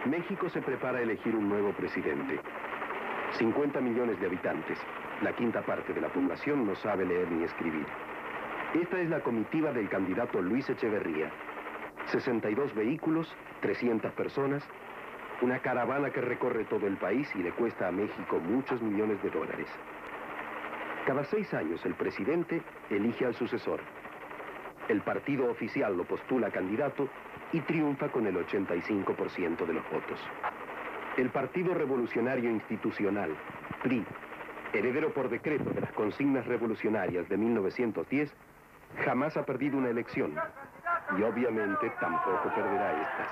México se prepara a elegir un nuevo presidente. 50 millones de habitantes. La quinta parte de la población no sabe leer ni escribir. Esta es la comitiva del candidato Luis Echeverría. 62 vehículos, 300 personas, una caravana que recorre todo el país y le cuesta a México muchos millones de dólares. Cada 6 años el presidente elige al sucesor. El partido oficial lo postula candidato y triunfa con el 85% de los votos. El Partido Revolucionario Institucional, PRI, heredero por decreto de las consignas revolucionarias de 1910, jamás ha perdido una elección y obviamente tampoco perderá estas.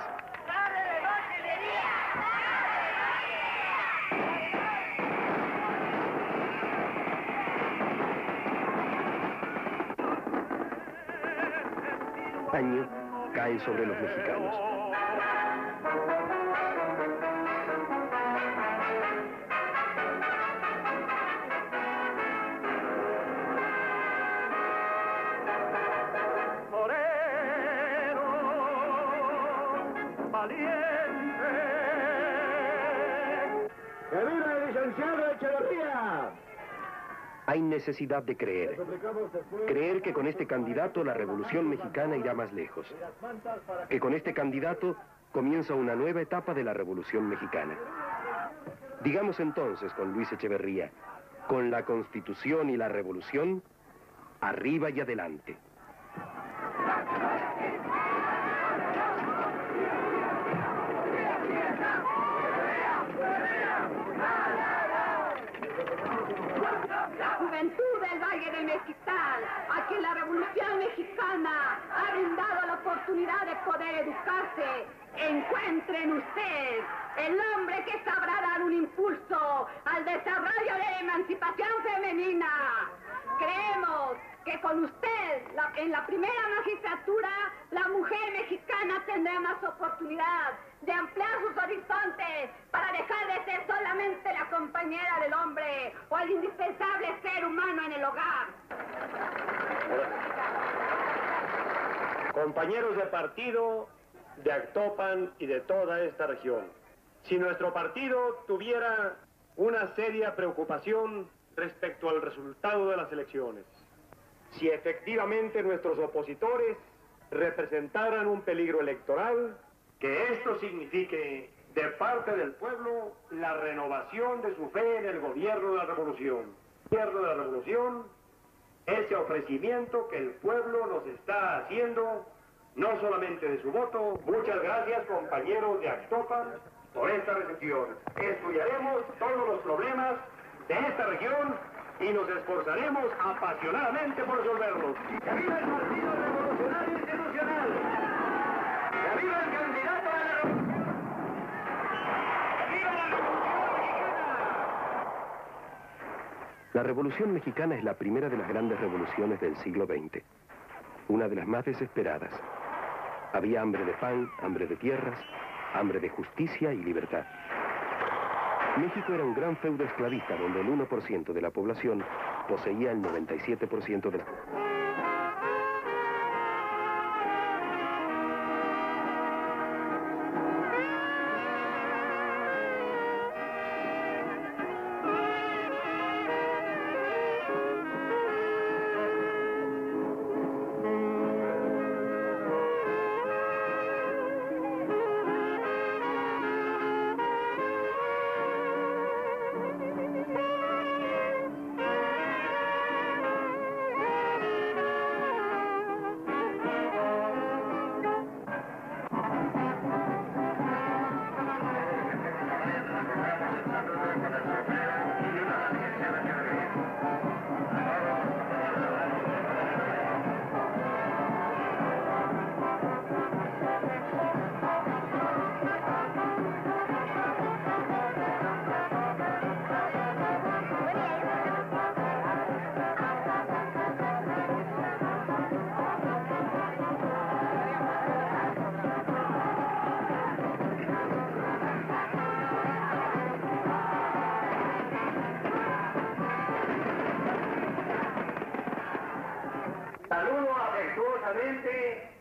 Año cae sobre los mexicanos. ¡Que viva el licenciado Echeverría! Hay necesidad de creer. Creer que con este candidato la revolución mexicana irá más lejos. Que con este candidato comienza una nueva etapa de la revolución mexicana. Digamos entonces con Luis Echeverría, con la Constitución y la revolución, arriba y adelante. La juventud del Valle de Mezquital, a quien la Revolución Mexicana ha brindado la oportunidad de poder educarse, encuentre en usted el hombre que sabrá dar un impulso al desarrollo de la emancipación femenina. Creemos que con usted, en la primera magistratura, la mujer mexicana tendrá más oportunidad de ampliar sus horizontes para dejar de ser solamente la compañera del hombre o el indispensable ser humano en el hogar. Compañeros de partido de Actopan y de toda esta región, si nuestro partido tuviera una seria preocupación respecto al resultado de las elecciones, si efectivamente nuestros opositores representaran un peligro electoral, que esto signifique de parte del pueblo la renovación de su fe en el gobierno de la revolución. El gobierno de la revolución, ese ofrecimiento que el pueblo nos está haciendo, no solamente de su voto. Muchas gracias, compañeros de Actopan, por esta recepción. Estudiaremos todos los problemas de esta región y nos esforzaremos apasionadamente por resolverlos. ¡Que viva el Partido Revolucionario Institucional! ¡Que viva el candidato a la revolución! ¡Que viva la revolución mexicana! La Revolución Mexicana es la primera de las grandes revoluciones del siglo XX, una de las más desesperadas. Había hambre de pan, hambre de tierras, hambre de justicia y libertad. México era un gran feudo esclavista donde el 1% de la población poseía el 97% de la...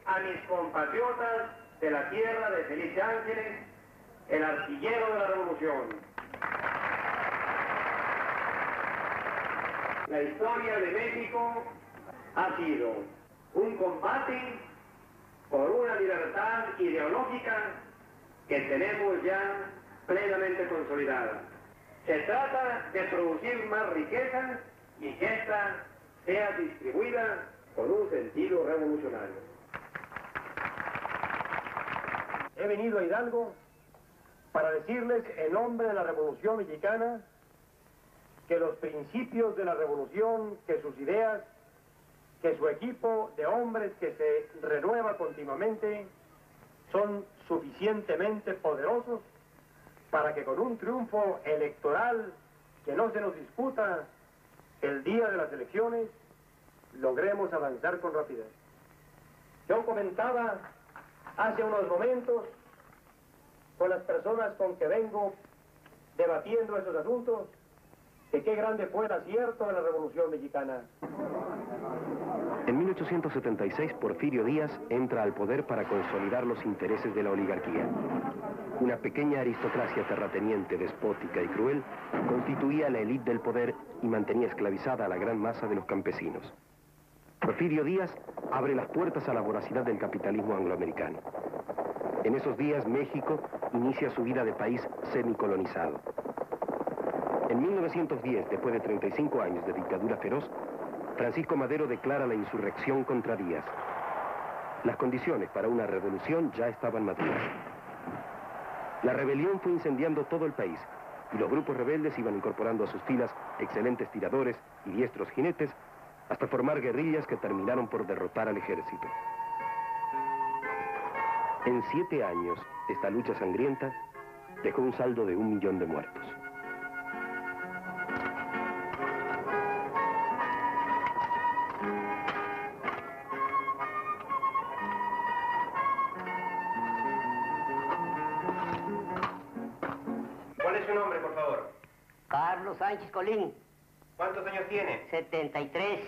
A mis compatriotas de la tierra de Felipe Ángeles el artillero de la revolución. La historia de México ha sido un combate por una libertad ideológica que tenemos ya plenamente consolidada. Se trata de producir más riqueza y que ésta sea distribuida con un sentido revolucionario. He venido a Hidalgo para decirles en nombre de la Revolución Mexicana que los principios de la revolución, que sus ideas, que su equipo de hombres que se renueva continuamente son suficientemente poderosos para que con un triunfo electoral que no se nos disputa el día de las elecciones, logremos avanzar con rapidez. Yo comentaba hace unos momentos con las personas con que vengo debatiendo estos asuntos, de qué grande fue el acierto de la Revolución Mexicana. En 1876, Porfirio Díaz entra al poder para consolidar los intereses de la oligarquía. Una pequeña aristocracia terrateniente, despótica y cruel, constituía la élite del poder y mantenía esclavizada a la gran masa de los campesinos. Porfirio Díaz abre las puertas a la voracidad del capitalismo angloamericano. En esos días, México inicia su vida de país semicolonizado. En 1910, después de 35 años de dictadura feroz, Francisco Madero declara la insurrección contra Díaz. Las condiciones para una revolución ya estaban maduras. La rebelión fue incendiando todo el país y los grupos rebeldes iban incorporando a sus filas excelentes tiradores y diestros jinetes hasta formar guerrillas que terminaron por derrotar al ejército. En 7 años, esta lucha sangrienta dejó un saldo de 1 millón de muertos. ¿Cuál es su nombre, por favor? Carlos Sánchez Colín. ¿Cuántos años tiene? 73.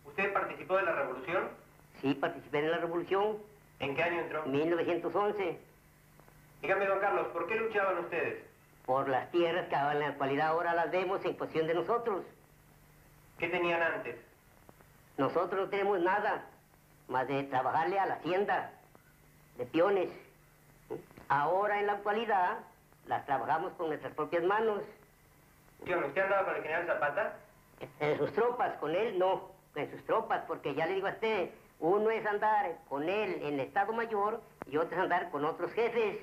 ¿Usted participó de la revolución? Sí, participé en la revolución. ¿En qué año entró? 1911. Dígame, don Carlos, ¿por qué luchaban ustedes? Por las tierras que en la actualidad ahora las vemos en posesión de nosotros. ¿Qué tenían antes? Nosotros no tenemos nada más de trabajarle a la hacienda, de peones. Ahora en la actualidad las trabajamos con nuestras propias manos. Tío, ¿usted andaba con el general Zapata? En sus tropas, con él no, en sus tropas, porque ya le digo a usted, uno es andar con él en el Estado Mayor y otro es andar con otros jefes,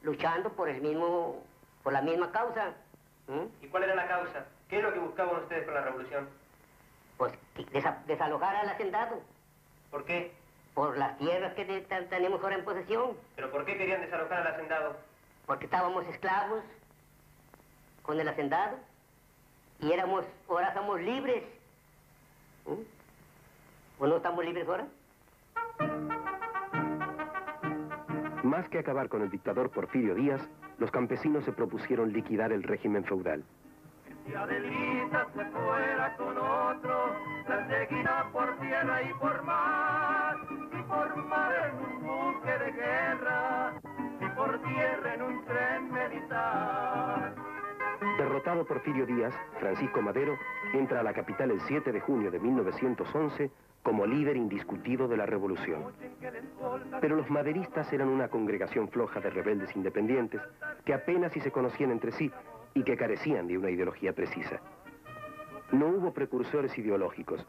luchando por la misma causa. ¿Y cuál era la causa? ¿Qué es lo que buscaban ustedes con la revolución? Pues desalojar al hacendado. ¿Por qué? Por las tierras que tenemos ahora en posesión. ¿Pero por qué querían desalojar al hacendado? Porque estábamos esclavos con el hacendado y ahora somos libres. ¿O no estamos libres ahora? Más que acabar con el dictador Porfirio Díaz, los campesinos se propusieron liquidar el régimen feudal. Si Adelita se fuera con otro, la seguirá por tierra y por mar en un buque de guerra, y por tierra en un tren militar. Derrotado Porfirio Díaz, Francisco Madero entra a la capital el 7 de junio de 1911 como líder indiscutido de la revolución. Pero los maderistas eran una congregación floja de rebeldes independientes que apenas si se conocían entre sí y que carecían de una ideología precisa. No hubo precursores ideológicos,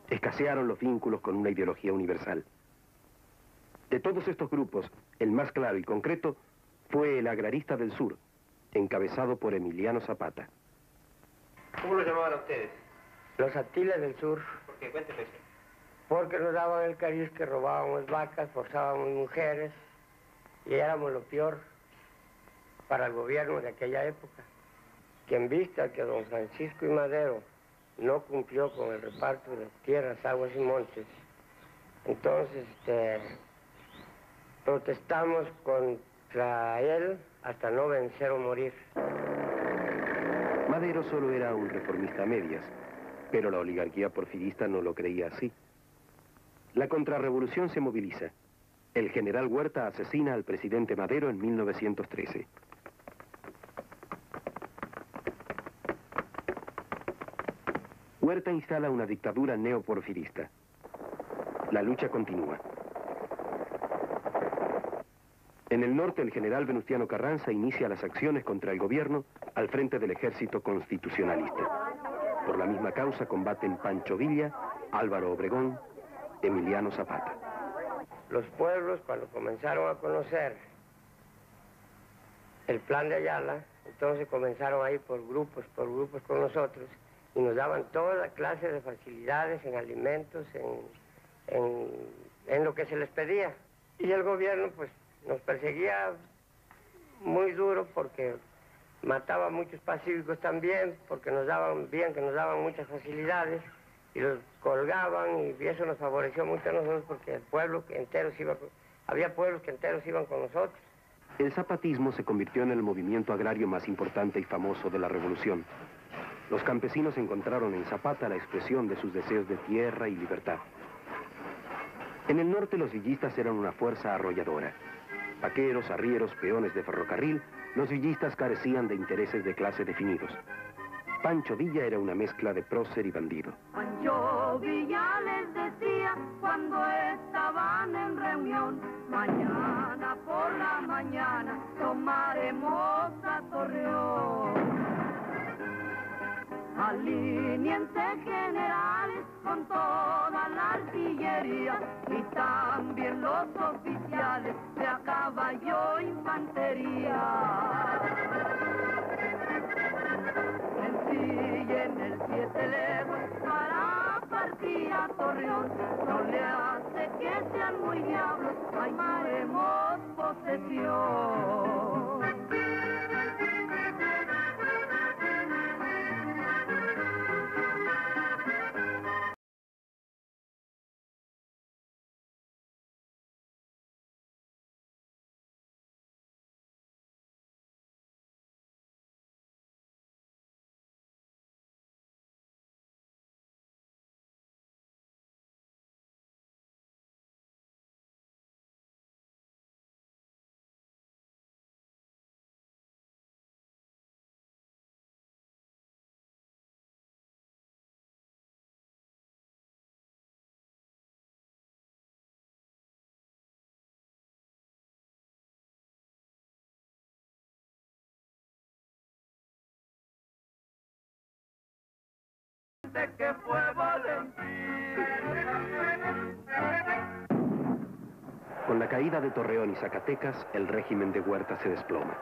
escasearon los vínculos con una ideología universal. De todos estos grupos, el más claro y concreto fue el Agrarista del Sur, encabezado por Emiliano Zapata. ¿Cómo lo llamaban a ustedes? Los Atiles del Sur. ¿Por qué? Cuénteme eso. Porque nos daban el cariz que robábamos vacas, forzábamos mujeres y éramos lo peor para el gobierno de aquella época. Que en vista que don Francisco y Madero no cumplió con el reparto de tierras, aguas y montes, entonces protestamos contra él hasta no vencer o morir. Madero solo era un reformista a medias, pero la oligarquía porfirista no lo creía así. La contrarrevolución se moviliza. El general Huerta asesina al presidente Madero en 1913. Huerta instala una dictadura neoporfirista. La lucha continúa. En el norte, el general Venustiano Carranza inicia las acciones contra el gobierno al frente del ejército constitucionalista. Por la misma causa combaten Pancho Villa, Álvaro Obregón, Emiliano Zapata. Los pueblos, cuando comenzaron a conocer el plan de Ayala, entonces comenzaron a ir por grupos con nosotros y nos daban toda clase de facilidades en alimentos, en lo que se les pedía. Y el gobierno pues nos perseguía muy duro porque mataba a muchos pacíficos también, porque nos daban muchas facilidades y los colgaban, y eso nos favoreció mucho a nosotros porque el pueblo entero había pueblos que enteros iban con nosotros. El zapatismo se convirtió en el movimiento agrario más importante y famoso de la revolución. Los campesinos encontraron en Zapata la expresión de sus deseos de tierra y libertad. En el norte los villistas eran una fuerza arrolladora. Vaqueros, arrieros, peones de ferrocarril, los villistas carecían de intereses de clase definidos. Pancho Villa era una mezcla de prócer y bandido. Pancho Villa les decía cuando estaban en reunión: mañana por la mañana tomaremos a Torreón. Alíñense generales con toda la artillería y también los oficiales de a caballo infantería. Ensillen el 7 leguas para partir a Torreón. No le hace que sean muy diablos, tomaremos posesión. Que fue Valentín. Con la caída de Torreón y Zacatecas, el régimen de Huerta se desploma.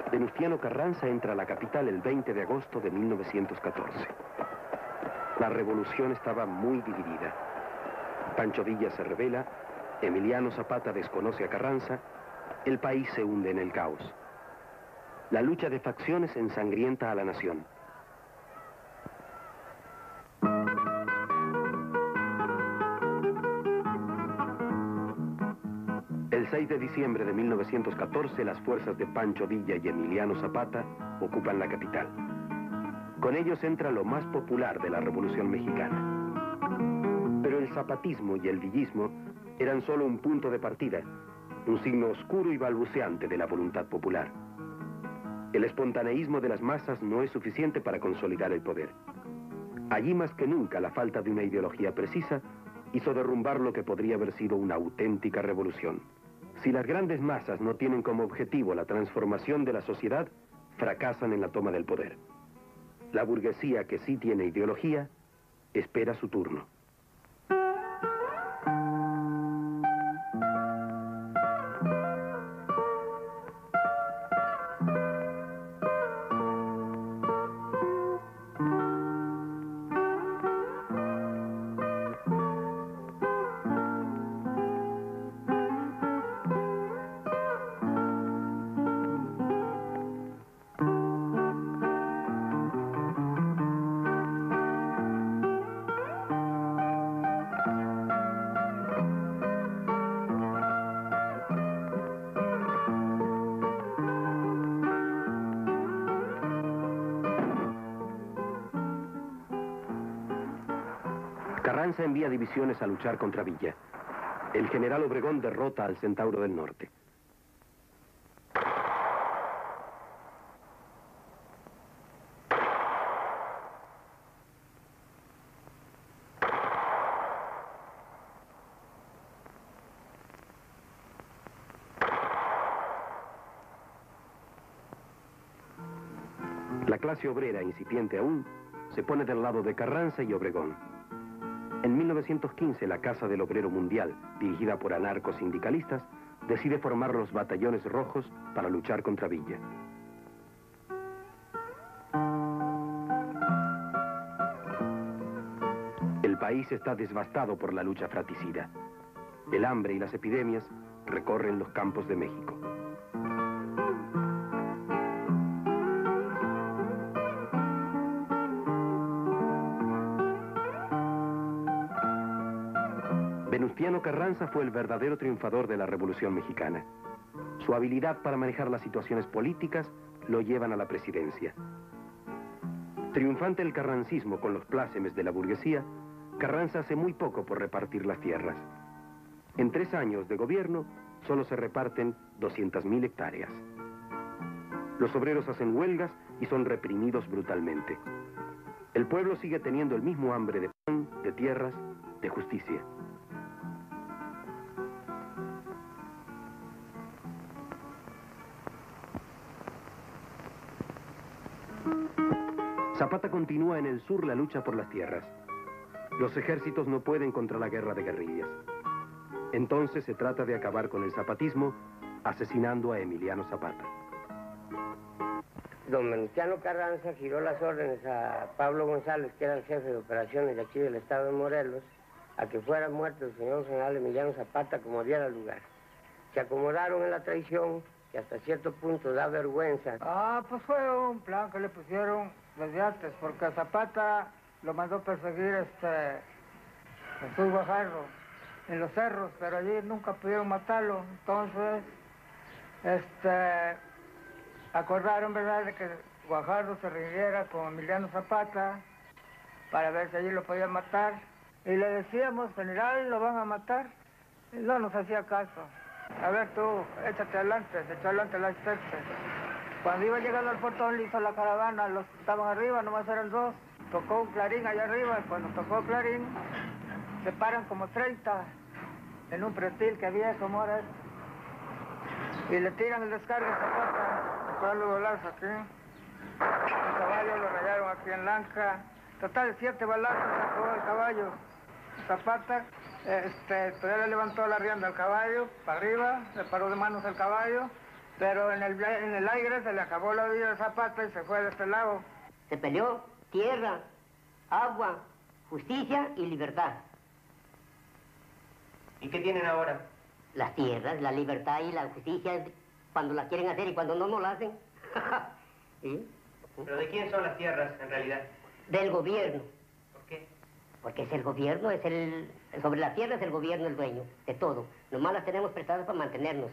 Venustiano Carranza entra a la capital el 20 de agosto de 1914. La revolución estaba muy dividida. Pancho Villa se rebela, Emiliano Zapata desconoce a Carranza, el país se hunde en el caos. La lucha de facciones ensangrienta a la nación. El 6 de diciembre de 1914, las fuerzas de Pancho Villa y Emiliano Zapata ocupan la capital. Con ellos entra lo más popular de la Revolución Mexicana. Pero el zapatismo y el villismo eran solo un punto de partida, un signo oscuro y balbuceante de la voluntad popular. El espontaneísmo de las masas no es suficiente para consolidar el poder. Allí más que nunca la falta de una ideología precisa hizo derrumbar lo que podría haber sido una auténtica revolución. Si las grandes masas no tienen como objetivo la transformación de la sociedad, fracasan en la toma del poder. La burguesía que sí tiene ideología, espera su turno. Carranza envía divisiones a luchar contra Villa. El general Obregón derrota al Centauro del Norte. La clase obrera, incipiente aún, se pone del lado de Carranza y Obregón. En 1915, la Casa del Obrero Mundial, dirigida por anarcosindicalistas, decide formar los batallones rojos para luchar contra Villa. El país está devastado por la lucha fratricida. El hambre y las epidemias recorren los campos de México. Venustiano Carranza fue el verdadero triunfador de la Revolución Mexicana. Su habilidad para manejar las situaciones políticas lo llevan a la presidencia. Triunfante el carrancismo con los plácemes de la burguesía, Carranza hace muy poco por repartir las tierras. En 3 años de gobierno, solo se reparten 200.000 hectáreas. Los obreros hacen huelgas y son reprimidos brutalmente. El pueblo sigue teniendo el mismo hambre de pan, de tierras, de justicia. Zapata continúa en el sur la lucha por las tierras. Los ejércitos no pueden contra la guerra de guerrillas. Entonces se trata de acabar con el zapatismo, asesinando a Emiliano Zapata. Don Venustiano Carranza giró las órdenes a Pablo González, que era el jefe de operaciones de aquí del estado de Morelos, a que fuera muerto el señor general Emiliano Zapata como diera lugar. Se acomodaron en la traición, que hasta cierto punto da vergüenza. Pues fue un plan que le pusieron desde antes, porque Zapata lo mandó perseguir Jesús Guajardo en los cerros, pero allí nunca pudieron matarlo. Entonces, acordaron, ¿verdad?, de que Guajardo se reuniera con Emiliano Zapata para ver si allí lo podían matar. Y le decíamos, general, lo van a matar. Y no nos hacía caso. A ver tú, échate adelante, se echó adelante la estete. Cuando iba llegando al portón, le hizo la caravana, los que estaban arriba, nomás eran 2. Tocó un clarín allá arriba, y cuando tocó clarín, se paran como 30 en un pretil que había, como era este. Y le tiran el descargue a Zapata, con los balazos aquí. El caballo lo rayaron aquí en Lanca. Total, 7 balazos sacó el caballo. Zapata, todavía le levantó la rienda al caballo, para arriba, le paró de manos el caballo, pero en el aire se le acabó la vida de Zapata y se fue de este lado. Se peleó tierra, agua, justicia y libertad. ¿Y qué tienen ahora? Las tierras, la libertad y la justicia, cuando la quieren hacer y cuando no, no la hacen. ¿Sí? ¿Pero de quién son las tierras, en realidad? Del gobierno. ¿Por qué? Porque es el gobierno, sobre la tierra es el gobierno el dueño de todo. Nomás las tenemos prestadas para mantenernos.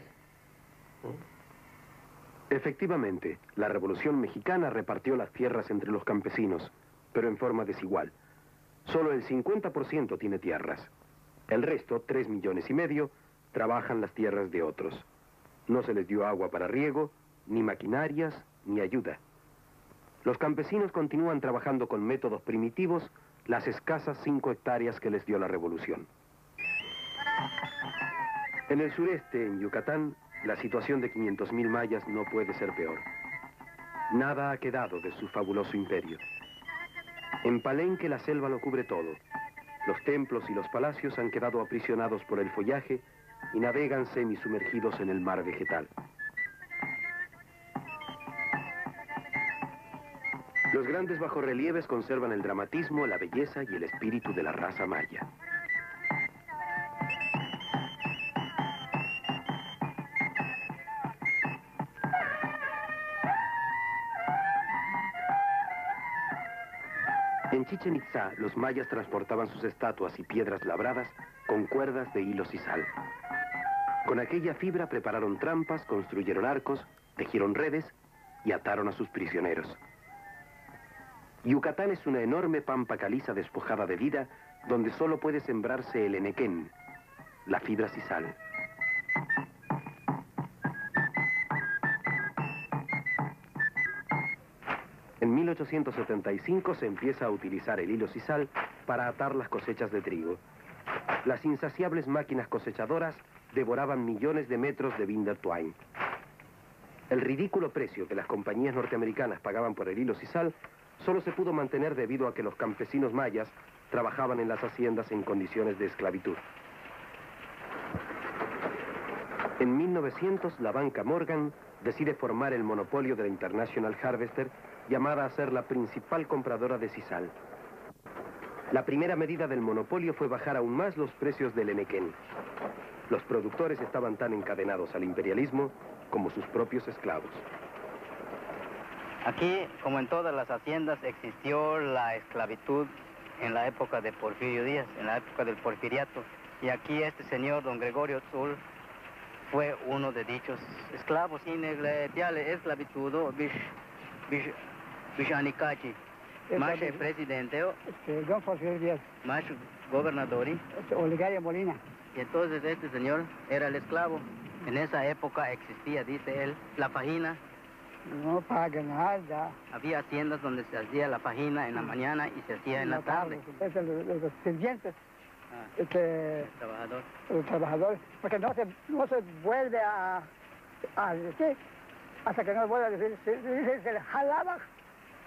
Efectivamente, la Revolución Mexicana repartió las tierras entre los campesinos, pero en forma desigual. Solo el 50% tiene tierras. El resto, 3,5 millones, trabajan las tierras de otros. No se les dio agua para riego, ni maquinarias, ni ayuda. Los campesinos continúan trabajando con métodos primitivos las escasas 5 hectáreas que les dio la Revolución. En el sureste, en Yucatán, la situación de 500.000 mayas no puede ser peor. Nada ha quedado de su fabuloso imperio. En Palenque la selva lo cubre todo. Los templos y los palacios han quedado aprisionados por el follaje y navegan semisumergidos en el mar vegetal. Los grandes bajorrelieves conservan el dramatismo, la belleza y el espíritu de la raza maya. En Chichén Itzá, los mayas transportaban sus estatuas y piedras labradas con cuerdas de hilos y sal. Con aquella fibra prepararon trampas, construyeron arcos, tejieron redes y ataron a sus prisioneros. Yucatán es una enorme pampa caliza despojada de vida, donde solo puede sembrarse el enequén, la fibra sisal. En 1875 se empieza a utilizar el hilo sisal para atar las cosechas de trigo. Las insaciables máquinas cosechadoras devoraban millones de metros de binder twine. El ridículo precio que las compañías norteamericanas pagaban por el hilo sisal solo se pudo mantener debido a que los campesinos mayas trabajaban en las haciendas en condiciones de esclavitud. En 1900, la banca Morgan decide formar el monopolio de la International Harvester, llamada a ser la principal compradora de sisal. La primera medida del monopolio fue bajar aún más los precios del henequén. Los productores estaban tan encadenados al imperialismo como sus propios esclavos. Aquí, como en todas las haciendas, existió la esclavitud en la época de Porfirio Díaz, en la época del porfiriato. Y aquí este señor, don Gregorio Tzul, fue uno de dichos esclavos. Esclavitud, Bishanikachi, más presidente, don Porfirio Díaz, más gobernador. Olegario Molina. Y entonces este señor era el esclavo. En esa época existía, dice él, la fajina. No paga nada. Había haciendas donde se hacía la fajina en la mañana y se hacía en la tarde. Los sirvientes. Trabajador. El trabajador, porque no se vuelve a decir, hasta que no vuelve a decir, se jalaba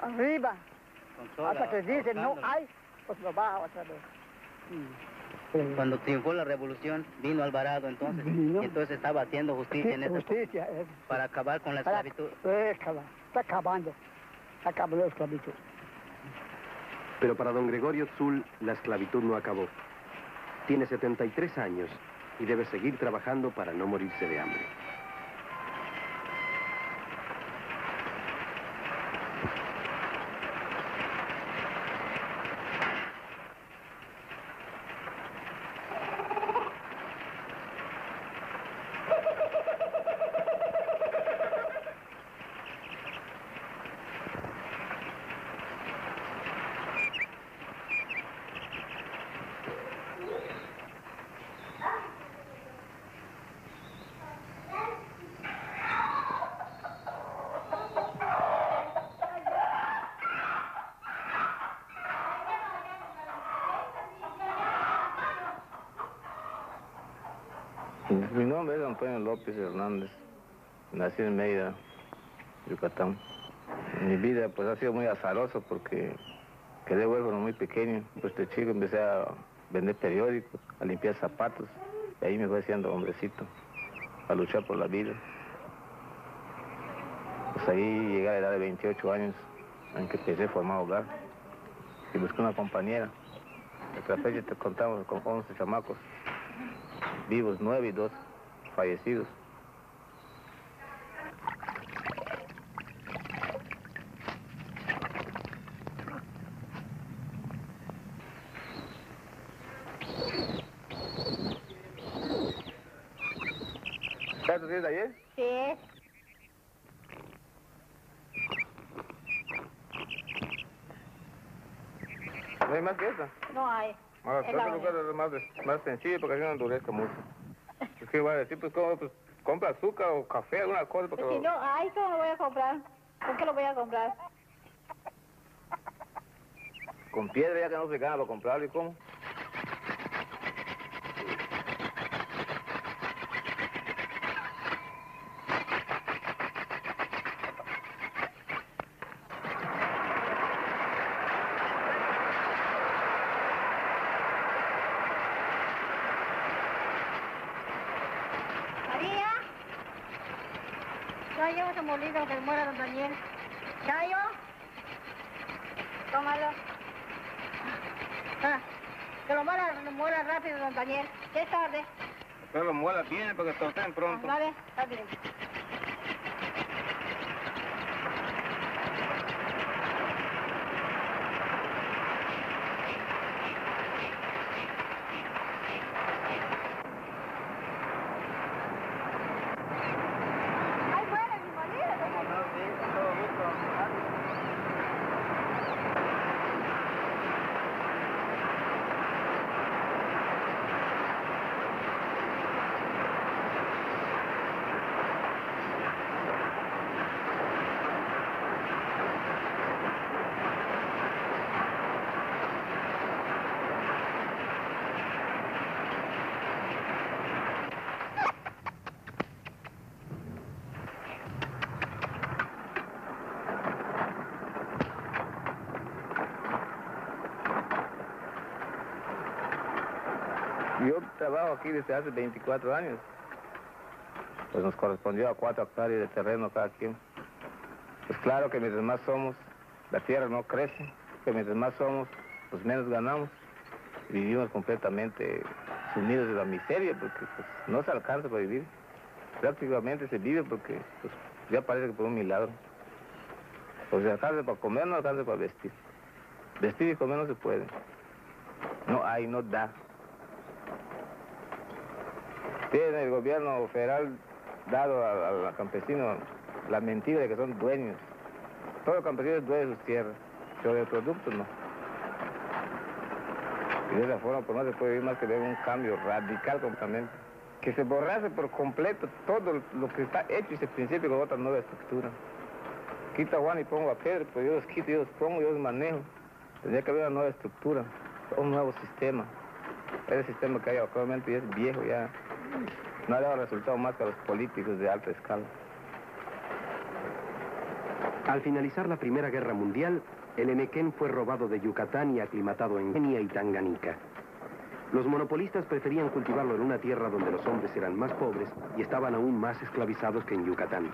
arriba, hasta que dice no hay, pues lo baja otra vez. Cuando triunfó la revolución, vino Alvarado entonces, y entonces estaba haciendo justicia en esta época, para acabar con la esclavitud. Está acabando la esclavitud. Pero para don Gregorio Tzul, la esclavitud no acabó. Tiene 73 años y debe seguir trabajando para no morirse de hambre. Mi nombre es Antonio López Hernández. Nací en Mérida, Yucatán. Mi vida pues ha sido muy azarosa porque quedé huérfano muy pequeño. Pues de chico empecé a vender periódicos, a limpiar zapatos. Y ahí me fui haciendo hombrecito, a luchar por la vida. Pues ahí llegué a la edad de 28 años, en que empecé a formar hogar. Y busqué una compañera. Hasta la fecha te contamos con 11 chamacos. Vivos 9 y 2 fallecidos. ¿Cuántos días de ayer? Sí. ¿No hay más que esa? No hay. Ahora, trata de buscar más sencillo porque así no endurezca mucho. Es que iba a decir, pues, ¿cómo? Pues, compra azúcar o café, alguna cosa. Porque Si no hay, ¿cómo lo voy a comprar? ¿Por qué lo voy a comprar? Con piedra ya que no se gana para comprarlo, ¿y cómo? María, no llevo ese molino que muera don Daniel. Chayo, tómalo. Que lo muera rápido don Daniel. ¿Qué tarde? Pero lo muela bien porque tosten pronto. Vale, está bien. Yo trabajo aquí desde hace 24 años. Pues nos correspondió a 4 hectáreas de terreno cada quien. Pues claro que mientras más somos, la tierra no crece, que mientras más somos, pues menos ganamos. Vivimos completamente sumidos en la miseria porque pues, no se alcanza para vivir. Prácticamente se vive porque pues, ya parece que por un milagro. Pues se alcanza para comer, no alcanza para vestir. Vestir y comer no se puede. No hay, no da. Tiene el gobierno federal dado al campesino la mentira de que son dueños. Todo campesino es dueño de sus tierras, pero del producto no. Y de esa forma pues no se puede vivir más que ver un cambio radical completamente. Que se borrase por completo todo lo que está hecho y se principie con otra nueva estructura. Quito a Juan y pongo a Pedro, pues yo los quito, yo los pongo, yo los manejo. Tendría que haber una nueva estructura, un nuevo sistema. Ese sistema que hay actualmente ya es viejo, ya no ha dado resultado más que a los políticos de alta escala. Al finalizar la Primera Guerra Mundial, el Enequén fue robado de Yucatán y aclimatado en Kenia y Tanganica. Los monopolistas preferían cultivarlo en una tierra donde los hombres eran más pobres y estaban aún más esclavizados que en Yucatán.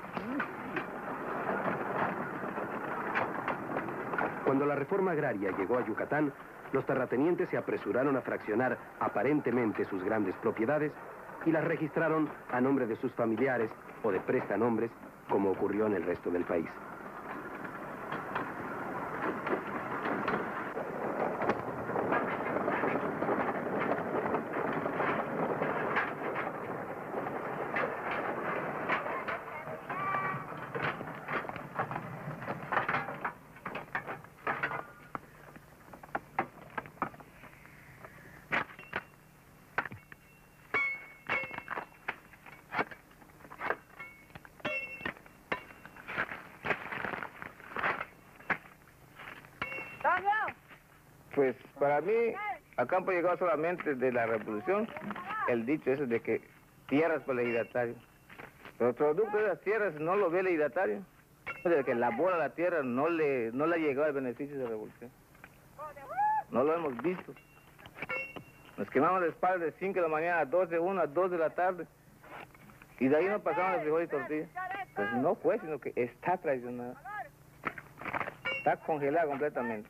Cuando la reforma agraria llegó a Yucatán, los terratenientes se apresuraron a fraccionar aparentemente sus grandes propiedades y las registraron a nombre de sus familiares o de prestanombres, como ocurrió en el resto del país. Pues para mí, a campo llegó solamente de la revolución el dicho ese de que tierras para el ejidatario. Pero el producto de las tierras no lo ve el ejidatario. De que labora la tierra no le ha llegado el beneficio de la revolución. No lo hemos visto. Nos quemamos la espalda de 5 de la mañana a 2 de 1 a 2 de la tarde. Y de ahí no pasamos de frijol y tortilla. Pues no fue, sino que está traicionada. Está congelada completamente.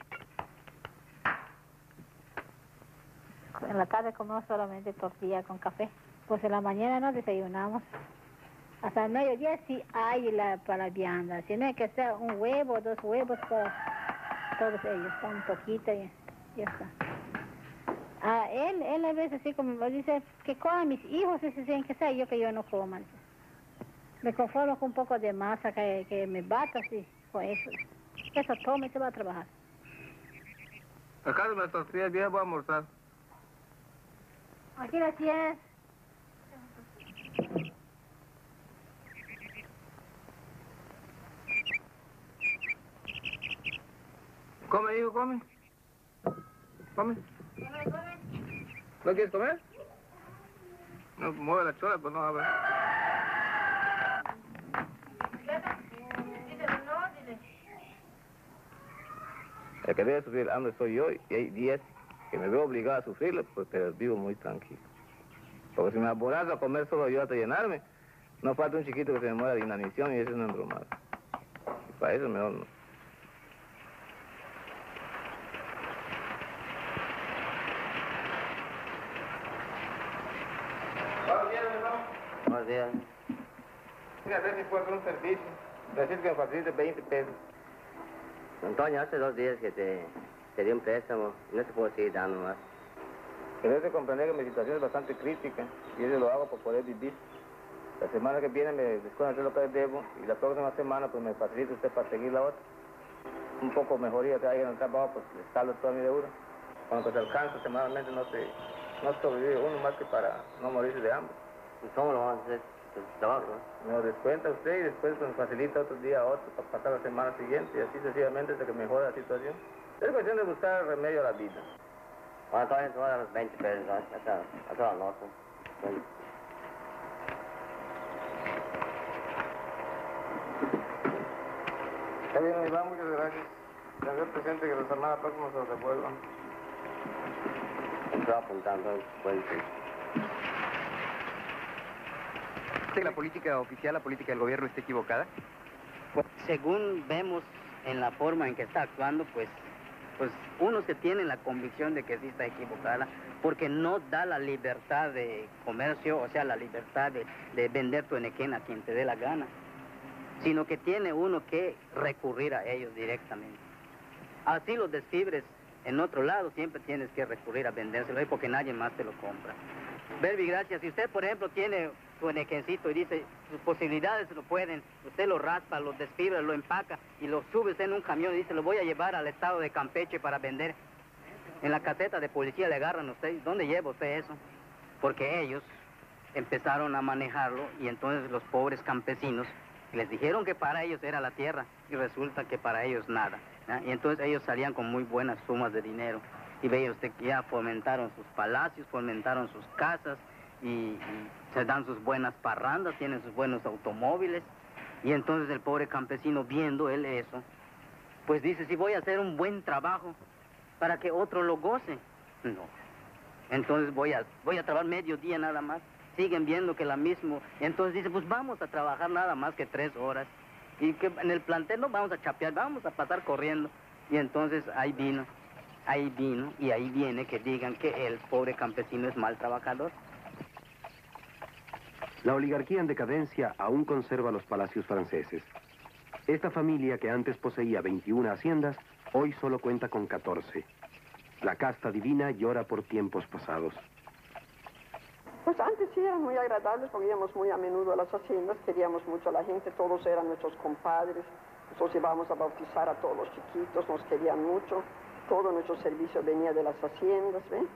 En la tarde comemos solamente tortilla con café. Pues en la mañana nos desayunamos. Hasta el mediodía sí hay para la vianda. Si no hay que hacer un huevo, 2 huevos para todos ellos. Un poquito y ya está. Él a veces así como dice que coman mis hijos, y dicen que sea yo que yo no coma. Me conformo con un poco de masa que me bata así, con eso. Eso toma y se va a trabajar. Acá de las tortillas viejas voy a almorzar. Aquí las tienes. Come, hijo, come. Come. ¿No quieres comer? No, mueve la chola, pues no, a ver. El que debe sufrir el hambre soy yo, y hay días que me veo obligado a sufrirlo, pues, pero vivo muy tranquilo. Porque si me aborazo a comer solo yo hasta llenarme, no falta un chiquito que se me muera de inanición y eso es una embromada. Y para eso mejor no. Buenos días. Mira, a ver si puedo hacer un servicio. Decir que me facilite 20 pesos. Antonio, hace 2 días que te di un préstamo y no se puede seguir dando más. Pero debe comprender que mi situación es bastante crítica y eso lo hago para poder vivir. La semana que viene me descuento hacer lo que debo y la próxima semana pues me facilita usted para seguir la otra. Un poco mejoría que haya en el trabajo, pues le saldo toda mi deuda. Cuando se alcanza semanalmente no sobrevive uno más que para no morirse de hambre. ¿Y cómo lo vamos a hacer? Pues trabajo, ¿no? Me lo descuenta usted y después pues, me facilita otro día a otro para pasar la semana siguiente y así sucesivamente hasta que mejore la situación. Es cuestión de buscar remedio a la vida. Bueno, todavía te voy a dar los 20 pesos, ¿no? Hasta la nota. Está bien, Iván, muchas gracias. Tener presente que la semana próxima se los devuelvan. Estoy apuntando, pues. ¿La política oficial, la política del gobierno está equivocada? Pues, según vemos en la forma en que está actuando, pues uno se tiene la convicción de que sí está equivocada, porque no da la libertad de comercio, o sea, la libertad de vender tu enequén a quien te dé la gana, sino que tiene uno que recurrir a ellos directamente. Así los desfibres en otro lado siempre tienes que recurrir a vendérselo ahí porque nadie más te lo compra. Verbi, gracias. Si usted, por ejemplo, tiene su enequencito y dice, sus posibilidades lo pueden, usted lo raspa, lo desfibra, lo empaca y lo sube en un camión y dice, lo voy a llevar al estado de Campeche para vender. En la caseta de policía le agarran a usted. ¿Dónde lleva usted eso? Porque ellos empezaron a manejarlo y entonces los pobres campesinos les dijeron que para ellos era la tierra y resulta que para ellos nada, ¿no? Y entonces ellos salían con muy buenas sumas de dinero. Y veía usted que ya fomentaron sus palacios, fomentaron sus casas y se dan sus buenas parrandas, tienen sus buenos automóviles. Y entonces el pobre campesino, viendo él eso, pues dice, si voy a hacer un buen trabajo para que otro lo goce. No. Entonces voy a trabajar medio día nada más. Siguen viendo que la misma. Entonces dice, pues vamos a trabajar nada más que 3 horas. Y que en el plantel no vamos a chapear, vamos a pasar corriendo. Y entonces ahí vino, y ahí viene que digan que el pobre campesino es mal trabajador. La oligarquía en decadencia aún conserva los palacios franceses. Esta familia, que antes poseía 21 haciendas, hoy solo cuenta con 14. La casta divina llora por tiempos pasados. Pues antes sí eran muy agradables porque íbamos muy a menudo a las haciendas, queríamos mucho a la gente, todos eran nuestros compadres, nosotros íbamos a bautizar a todos los chiquitos, nos querían mucho, todo nuestro servicio venía de las haciendas, ¿ven?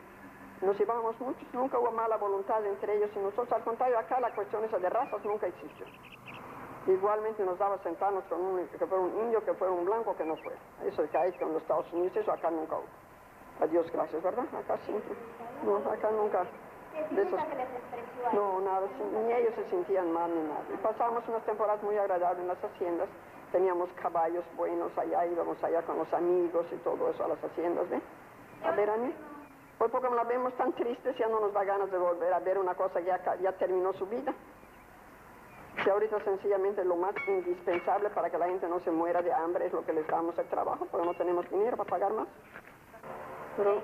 Nos llevábamos muchos, nunca hubo mala voluntad entre ellos y nosotros, al contrario, acá la cuestión esa de razas nunca existió. Igualmente nos daba sentarnos con que fuera un indio, que fuera un blanco, que no fuera. Eso que hay con los Estados Unidos, eso acá nunca hubo. A Dios gracias, ¿verdad? Acá siempre. No, acá nunca. De esos... No, nada, ni ellos se sentían mal ni nada. Y pasábamos unas temporadas muy agradables en las haciendas. Teníamos caballos buenos allá, íbamos allá con los amigos y todo eso a las haciendas, ¿ve? A ver, Ani. Hoy porque la vemos tan tristes, ya no nos da ganas de volver a ver una cosa que ya terminó su vida. Que ahorita sencillamente lo más indispensable para que la gente no se muera de hambre es lo que les damos el trabajo, porque no tenemos dinero para pagar más. Pero,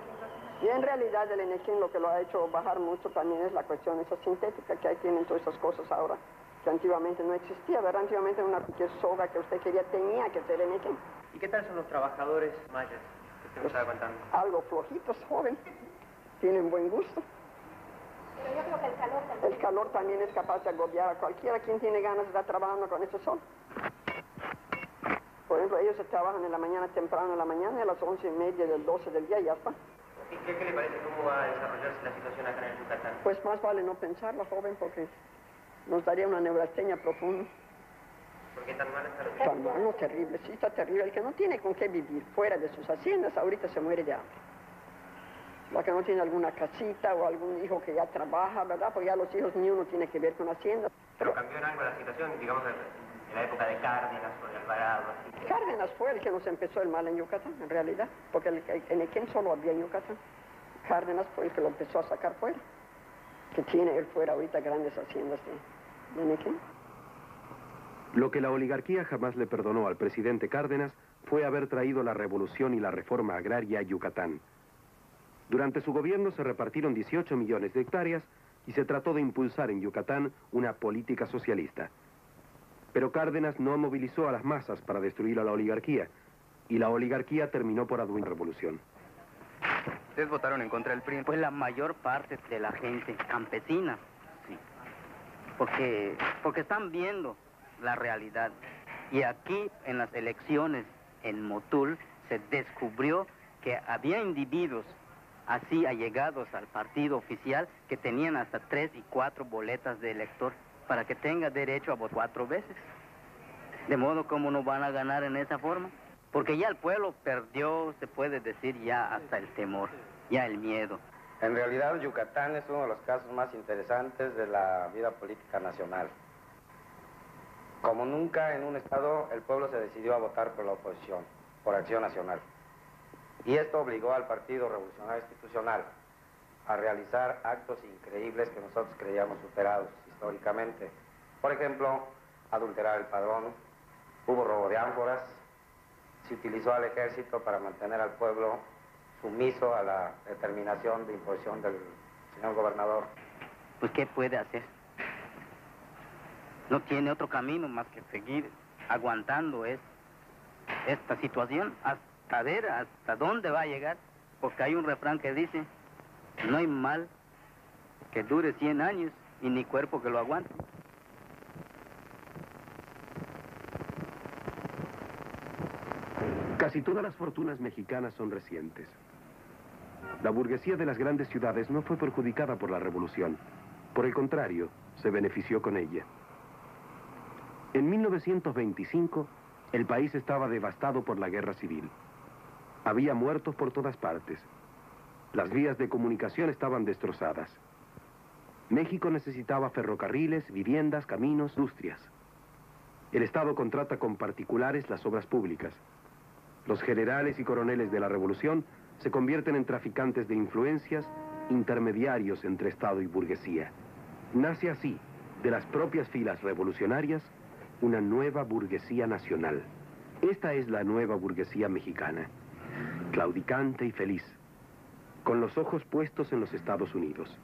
y en realidad el enequén lo que lo ha hecho bajar mucho también es la cuestión esa sintética, que ahí tienen todas esas cosas ahora, que antiguamente no existía, ¿verdad? Antiguamente una cualquier soga que usted quería tenía que ser enequén. ¿Y qué tal son los trabajadores mayas que usted me estaba contando? Algo flojitos, joven, tienen buen gusto. Pero yo creo que el calor también. El calor también es capaz de agobiar a cualquiera quien tiene ganas de estar trabajando con ese sol. Por ejemplo, ellos se trabajan en la mañana, temprano en la mañana, y a las 11:30 del 12 del día ya está. ¿Qué le parece? ¿Cómo va a desarrollarse la situación acá en el Yucatán? Pues más vale no pensarlo, joven, porque nos daría una neurastenia profunda. ¿Por qué tan mal está lo Tan mal, no, terrible, sí, está terrible. El que no tiene con qué vivir fuera de sus haciendas, ahorita se muere de hambre. La que no tiene alguna casita o algún hijo que ya trabaja, ¿verdad? Porque ya los hijos ni uno tiene que ver con haciendas. ¿Pero cambió en algo la situación, digamos, en la época de Cárdenas o de Alvarado? Así? Cárdenas fue el que nos empezó el mal en Yucatán, en realidad, porque el enequén solo había en Yucatán. Cárdenas fue el que lo empezó a sacar fuera, que tiene él fuera ahorita grandes haciendas de enequén. Lo que la oligarquía jamás le perdonó al presidente Cárdenas fue haber traído la revolución y la reforma agraria a Yucatán. Durante su gobierno se repartieron 18 millones de hectáreas y se trató de impulsar en Yucatán una política socialista. Pero Cárdenas no movilizó a las masas para destruir a la oligarquía, y la oligarquía terminó por adueñar la revolución. ¿Ustedes votaron en contra del PRI? Pues la mayor parte de la gente campesina, sí. Porque están viendo la realidad. Y aquí, en las elecciones en Motul, se descubrió que había individuos así allegados al partido oficial que tenían hasta 3 y 4 boletas de elector para que tenga derecho a votar 4 veces. De modo como no van a ganar en esa forma. Porque ya el pueblo perdió, se puede decir, ya hasta el temor, ya el miedo. En realidad, Yucatán es uno de los casos más interesantes de la vida política nacional. Como nunca en un estado, el pueblo se decidió a votar por la oposición, por Acción Nacional. Y esto obligó al Partido Revolucionario Institucional a realizar actos increíbles que nosotros creíamos superados históricamente. Por ejemplo, adulterar el padrón, hubo robo de ánforas, se utilizó al ejército para mantener al pueblo sumiso a la determinación de imposición del señor gobernador. Pues, ¿qué puede hacer? No tiene otro camino más que seguir aguantando esta situación hasta ver hasta dónde va a llegar, porque hay un refrán que dice, no hay mal que dure 100 años y ni cuerpo que lo aguante. Casi todas las fortunas mexicanas son recientes. La burguesía de las grandes ciudades no fue perjudicada por la revolución. Por el contrario, se benefició con ella. En 1925, el país estaba devastado por la guerra civil. Había muertos por todas partes. Las vías de comunicación estaban destrozadas. México necesitaba ferrocarriles, viviendas, caminos, industrias. El Estado contrata con particulares las obras públicas. Los generales y coroneles de la revolución se convierten en traficantes de influencias, intermediarios entre Estado y burguesía. Nace así, de las propias filas revolucionarias, una nueva burguesía nacional. Esta es la nueva burguesía mexicana, claudicante y feliz, con los ojos puestos en los Estados Unidos.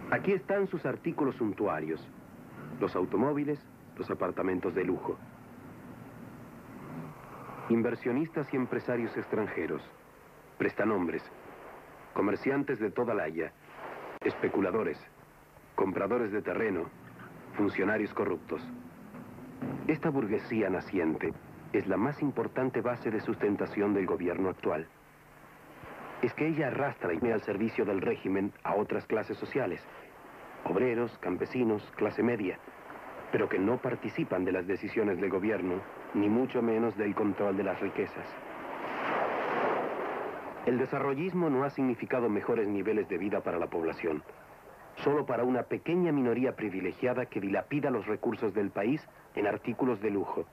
Aquí están sus artículos suntuarios, los automóviles, los apartamentos de lujo. Inversionistas y empresarios extranjeros, prestanombres, comerciantes de toda la haya, especuladores, compradores de terreno, funcionarios corruptos. Esta burguesía naciente es la más importante base de sustentación del gobierno actual. Es que ella arrastra y pone al servicio del régimen a otras clases sociales, obreros, campesinos, clase media, pero que no participan de las decisiones del gobierno, ni mucho menos del control de las riquezas. El desarrollismo no ha significado mejores niveles de vida para la población, solo para una pequeña minoría privilegiada que dilapida los recursos del país en artículos de lujo.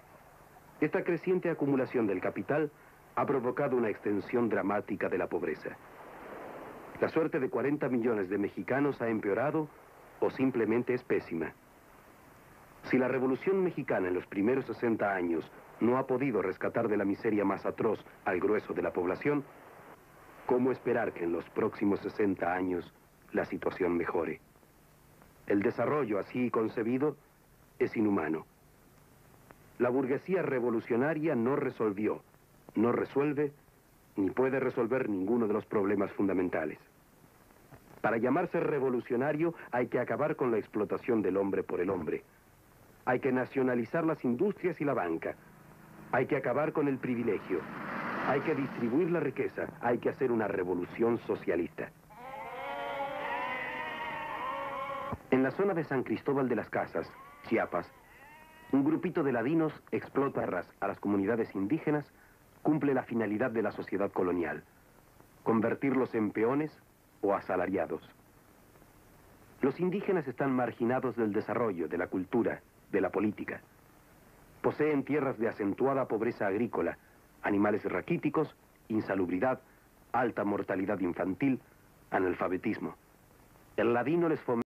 Esta creciente acumulación del capital ha provocado una extensión dramática de la pobreza. La suerte de 40 millones de mexicanos ha empeorado o simplemente es pésima. Si la Revolución Mexicana en los primeros 60 años no ha podido rescatar de la miseria más atroz al grueso de la población, ¿cómo esperar que en los próximos 60 años la situación mejore? El desarrollo así concebido es inhumano. La burguesía revolucionaria no resolvió, no resuelve, ni puede resolver ninguno de los problemas fundamentales. Para llamarse revolucionario hay que acabar con la explotación del hombre por el hombre. Hay que nacionalizar las industrias y la banca. Hay que acabar con el privilegio. Hay que distribuir la riqueza. Hay que hacer una revolución socialista. En la zona de San Cristóbal de las Casas, Chiapas, un grupito de ladinos explota a las comunidades indígenas, cumple la finalidad de la sociedad colonial: convertirlos en peones o asalariados. Los indígenas están marginados del desarrollo, de la cultura, de la política. Poseen tierras de acentuada pobreza agrícola, animales raquíticos, insalubridad, alta mortalidad infantil, analfabetismo. El ladino les fomenta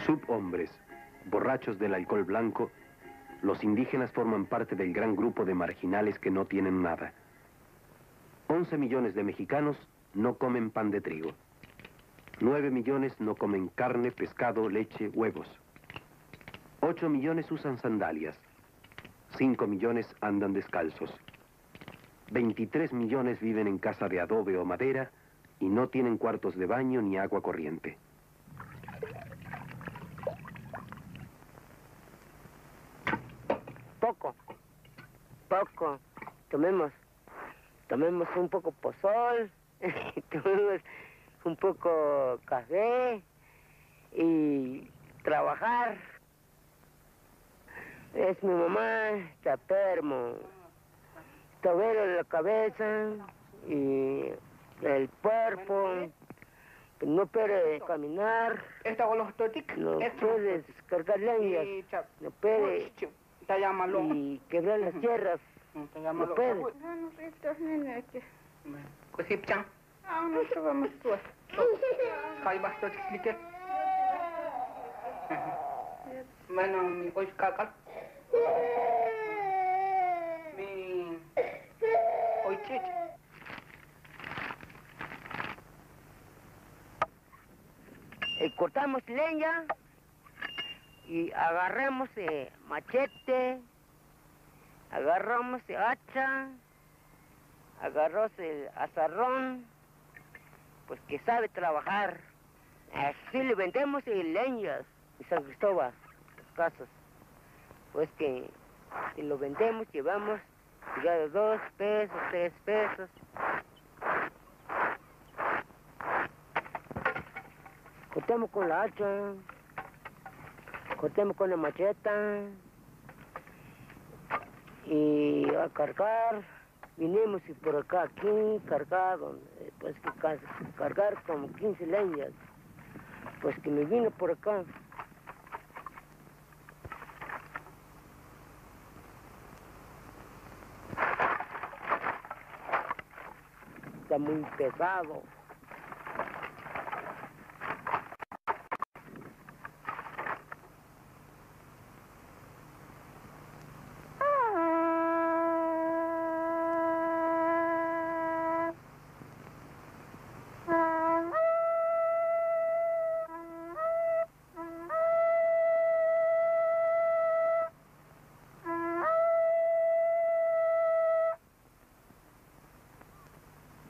Subhombres, borrachos del alcohol blanco, los indígenas forman parte del gran grupo de marginales que no tienen nada. 11 millones de mexicanos no comen pan de trigo. 9 millones no comen carne, pescado, leche, huevos. 8 millones usan sandalias. 5 millones andan descalzos. 23 millones viven en casa de adobe o madera y no tienen cuartos de baño ni agua corriente. Poco. Tomemos un poco pozol, tomemos un poco café y trabajar. Es mi mamá, está enfermo, está velo en la cabeza y el cuerpo, no puede caminar, no puede descargar leñas, no puede y quebrar las tierras, no puede. Cortamos leña y agarramos machete, agarramos hacha, agarramos el azarrón, pues que sabe trabajar. Así le vendemos leñas en San Cristóbal, las casas. Pues que si lo vendemos, llevamos ya de 2 pesos, 3 pesos. Cortemos con la hacha, cortemos con la macheta y a cargar. Vinimos y por acá, aquí, cargar, pues que cargar como 15 leñas. Pues que me vino por acá. Está muy pesado.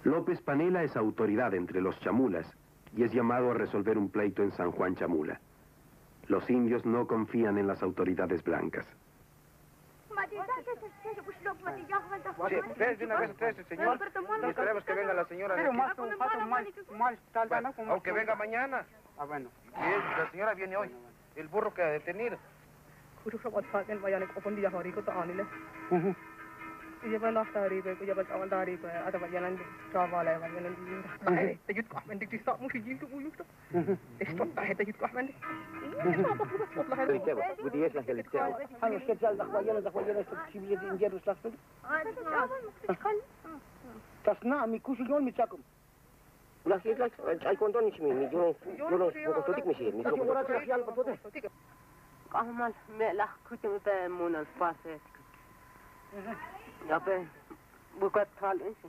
López Panela es autoridad entre los chamulas y es llamado a resolver un pleito en San Juan Chamula. Los indios no confían en las autoridades blancas. Sí, de una vez ustedes, señor. Y esperemos que venga la señora. Pero más, aunque venga mañana. Ah, bueno. La señora viene hoy. El burro que ha detenido. Ya pe, bukat tal ese.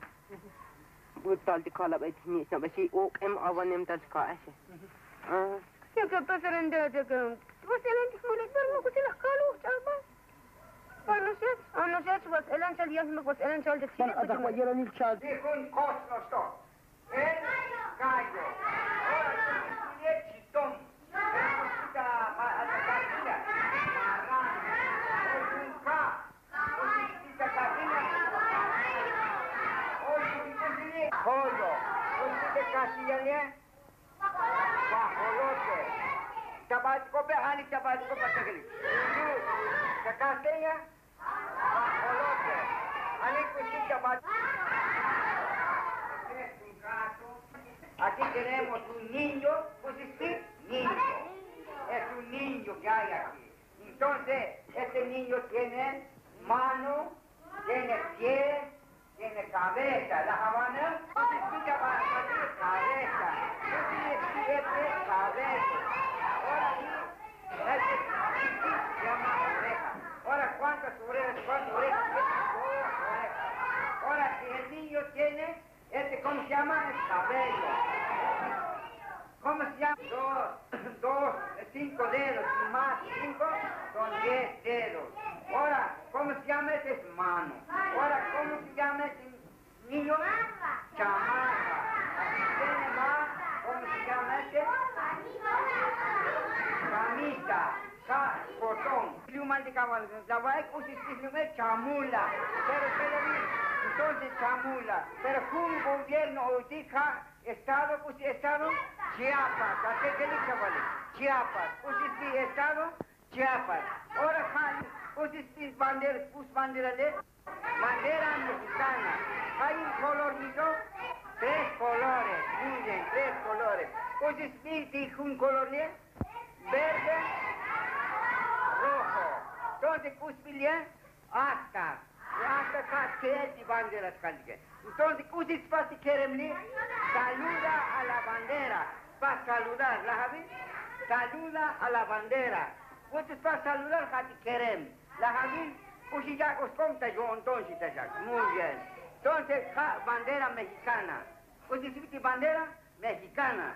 Butal di kala bai ni sa basi ok avanem tal ka ese. Ya que pasaran de que pasaran de mulut bermu ku silah kalu apa. Ano siya was elan sal yas mo was elan sal de sila. Ada ko yeran il chal. De kun kos no sto. Gallo. Ora ni chiton. Pollo, ¿usted castellano? Bajolote. Tabasco behani, tabasco patagli. Cacasteya, bajolote. Ani cuchillo tabasco. Aquí tenemos un niño, pues sí, niño. Es un niño que hay aquí. Entonces, este niño tiene mano, tiene pie, tiene cabeza. La Habana no se escucha para salir cabeza. Yo sí cabeza. Ahora sí, se llama oreja. Ahora, ¿cuántas orejas? ¿Cuántas orejas? Dos orejas. Ahora, si el niño tiene, ¿cómo se llama? El cabello. ¿Cómo se llama? Dos, 5 dedos y más 5 son 10 dedos. Ahora, ¿cómo se llama? Ese es mano. Ahora, ¿cómo se llama ese niño? Chamarra. ¿Tiene más? ¿Cómo se llama ese? Camisa. Botón. La va a chamula. Entonces chamula. Pero un gobierno ahorita, Estado, pues Estado, Chiapas. ¿Qué dice, vale? Chiapas. Pues Estado, Chiapas. Ahora, pues bandera, bandera mexicana. Hay un color, 3 colores. Muy bien, 3 colores. Pues dijo un color, verde, rojo. Entonces, pues hasta que banderas calque. Entonces, ¿qué pasa si queremos? Saluda a la bandera. Para saludar, ¿la Javi? Saluda a la bandera. ¿Qué para saludar, Javi? Queremos. ¿La Javi? Pues ya os conta yo entonces, muy bien. Entonces, bandera mexicana. Pues si bandera mexicana.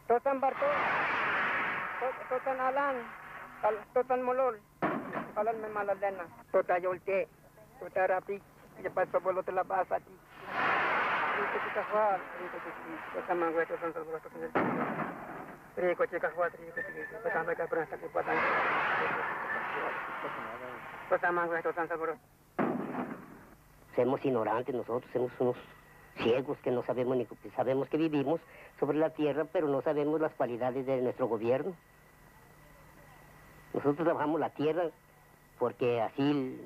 Totan Bartol, Totan Alan, Totan Molol, Alan me maladena, Tota Yolte, Tota Rapi, ya pasó por otro la basa ti. Rico chica Juan, Tota Mangue, Totan Salvador, Rico chica Juan, Tota Mangue, Prensa que puedan. Tota Mangue, Totan Salvador. Somos ignorantes nosotros, somos unos ciegos que no sabemos ni sabemos que vivimos sobre la tierra, pero no sabemos las cualidades de nuestro gobierno. Nosotros trabajamos la tierra porque así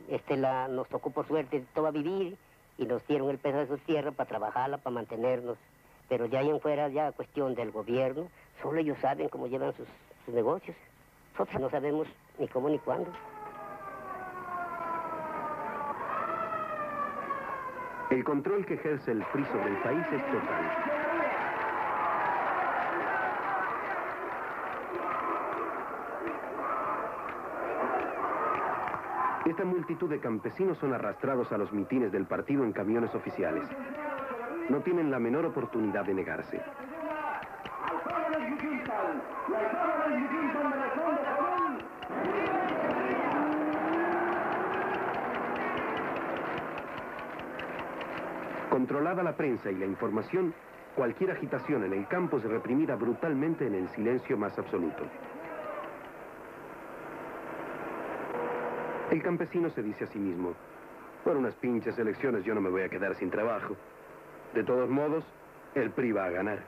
nos tocó por suerte toda vivir y nos dieron el pedazo de tierra para trabajarla, para mantenernos. Pero ya ahí en fuera, ya cuestión del gobierno, solo ellos saben cómo llevan sus negocios. Nosotros no sabemos ni cómo ni cuándo. El control que ejerce el PRI sobre el país es total. Esta multitud de campesinos son arrastrados a los mitines del partido en camiones oficiales. No tienen la menor oportunidad de negarse. Mexicán. Y al cabo del distinto de razón de común. Controlada la prensa y la información, cualquier agitación en el campo es reprimida brutalmente en el silencio más absoluto. El campesino se dice a sí mismo: por unas pinches elecciones yo no me voy a quedar sin trabajo. De todos modos, el PRI va a ganar.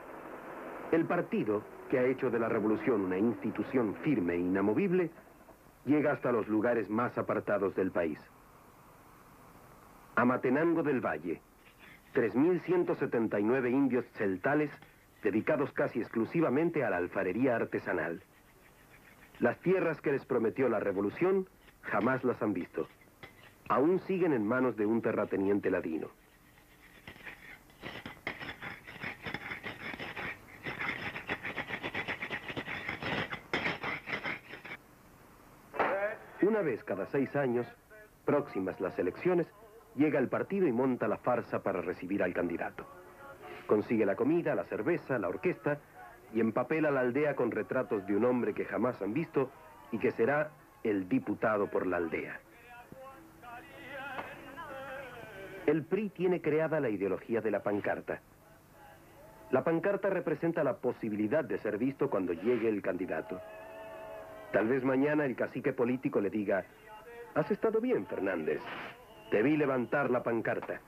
El partido, que ha hecho de la revolución una institución firme e inamovible, llega hasta los lugares más apartados del país. Amatenango del Valle, 3.179 indios celtales dedicados casi exclusivamente a la alfarería artesanal. Las tierras que les prometió la revolución jamás las han visto. Aún siguen en manos de un terrateniente ladino. Una vez cada 6 años, próximas las elecciones, llega el partido y monta la farsa para recibir al candidato. Consigue la comida, la cerveza, la orquesta y empapela la aldea con retratos de un hombre que jamás han visto y que será el diputado por la aldea. El PRI tiene creada la ideología de la pancarta. La pancarta representa la posibilidad de ser visto cuando llegue el candidato. Tal vez mañana el cacique político le diga: has estado bien, Fernández. Te vi levantar la pancarta.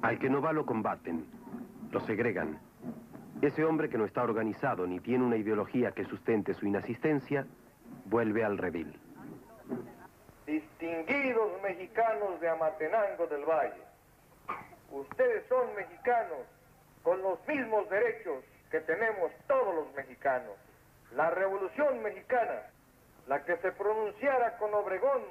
Al que no va lo combaten, lo segregan. Ese hombre que no está organizado ni tiene una ideología que sustente su inasistencia, vuelve al redil. Distinguidos mexicanos de Amatenango del Valle, ustedes son mexicanos con los mismos derechos que tenemos todos los mexicanos. La Revolución Mexicana, la que se pronunciara con Obregón,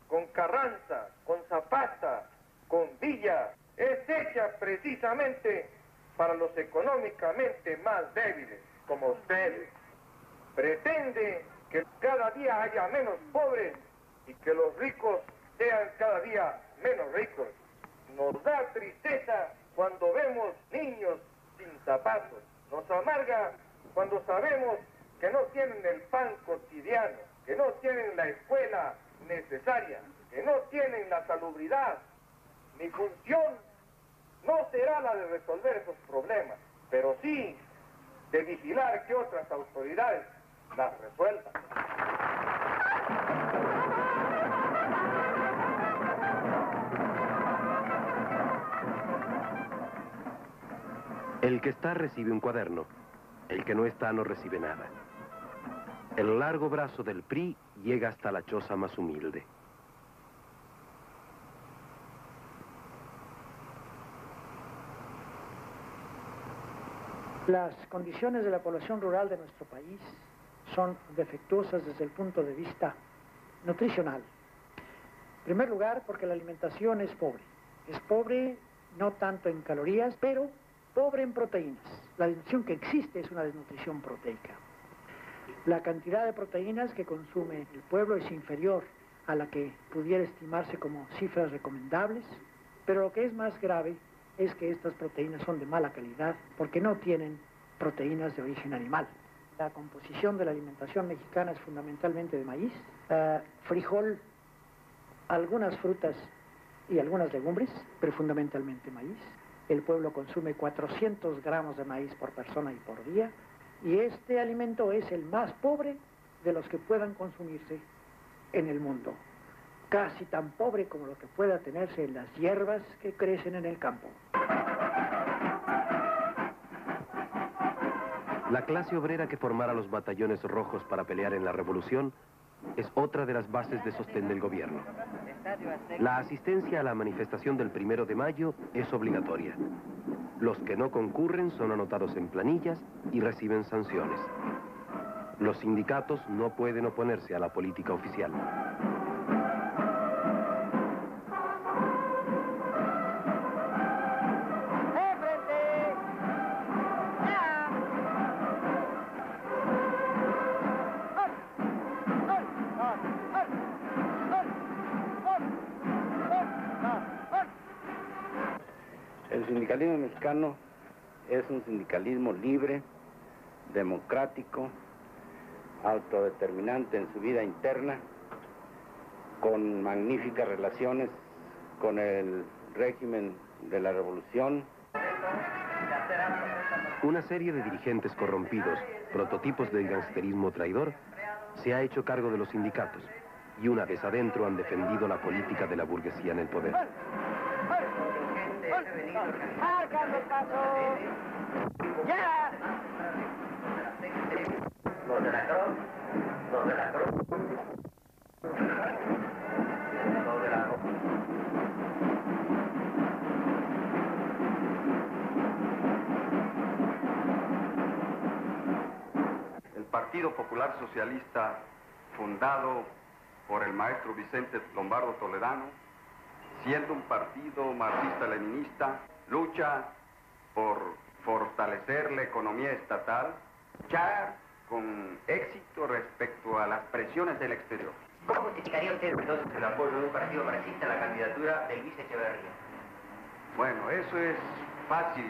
con Carranza, con Zapata, con Villa, es hecha precisamente para los económicamente más débiles, como ustedes. Pretende que cada día haya menos pobres y que los ricos sean cada día menos ricos. Nos da tristeza cuando vemos niños sin zapatos. Nos amarga cuando sabemos que no tienen el pan cotidiano, que no tienen la escuela necesaria, que no tienen la salubridad. Mi función no será la de resolver esos problemas, pero sí de vigilar que otras autoridades las resuelvan. El que está recibe un cuaderno, el que no está no recibe nada. El largo brazo del PRI llega hasta la choza más humilde. Las condiciones de la población rural de nuestro país son defectuosas desde el punto de vista nutricional. En primer lugar, porque la alimentación es pobre. Es pobre no tanto en calorías, pero pobre en proteínas. La desnutrición que existe es una desnutrición proteica. La cantidad de proteínas que consume el pueblo es inferior a la que pudiera estimarse como cifras recomendables, pero lo que es más grave es que estas proteínas son de mala calidad porque no tienen proteínas de origen animal. La composición de la alimentación mexicana es fundamentalmente de maíz, frijol, algunas frutas y algunas legumbres, pero fundamentalmente maíz. El pueblo consume 400 gramos de maíz por persona y por día, y este alimento es el más pobre de los que puedan consumirse en el mundo. Casi tan pobre como lo que pueda tenerse en las hierbas que crecen en el campo. La clase obrera que formara los batallones rojos para pelear en la revolución es otra de las bases de sostén del gobierno. La asistencia a la manifestación del 1 de mayo es obligatoria. Los que no concurren son anotados en planillas y reciben sanciones. Los sindicatos no pueden oponerse a la política oficial. sindicalismo mexicano es un sindicalismo libre, democrático, autodeterminante en su vida interna, con magníficas relaciones con el régimen de la revolución. Una serie de dirigentes corrompidos, prototipos del gangsterismo traidor, se ha hecho cargo de los sindicatos y una vez adentro han defendido la política de la burguesía en el poder. Los de la Cruz, los de la Cruz, los de la Cruz. El Partido Popular Socialista, fundado por el maestro Vicente Lombardo Toledano, siendo un partido marxista-leninista, lucha por fortalecer la economía estatal, luchar con éxito respecto a las presiones del exterior. ¿Cómo justificaría usted entonces el apoyo de un partido marxista a la candidatura de Luis Echeverría? Bueno, eso es fácil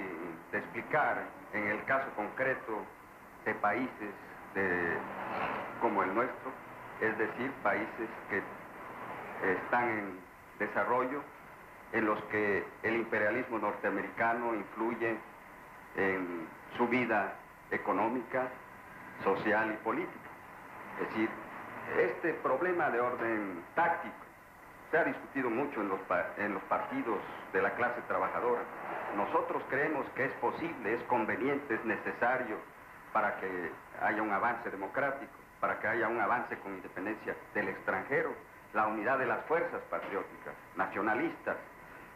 de explicar en el caso concreto de países como el nuestro, es decir, países que están en desarrollo, en los que el imperialismo norteamericano influye en su vida económica, social y política. Es decir, este problema de orden táctico se ha discutido mucho en los partidos de la clase trabajadora. Nosotros creemos que es posible, es conveniente, es necesario para que haya un avance democrático, para que haya un avance con independencia del extranjero, la unidad de las fuerzas patrióticas, nacionalistas,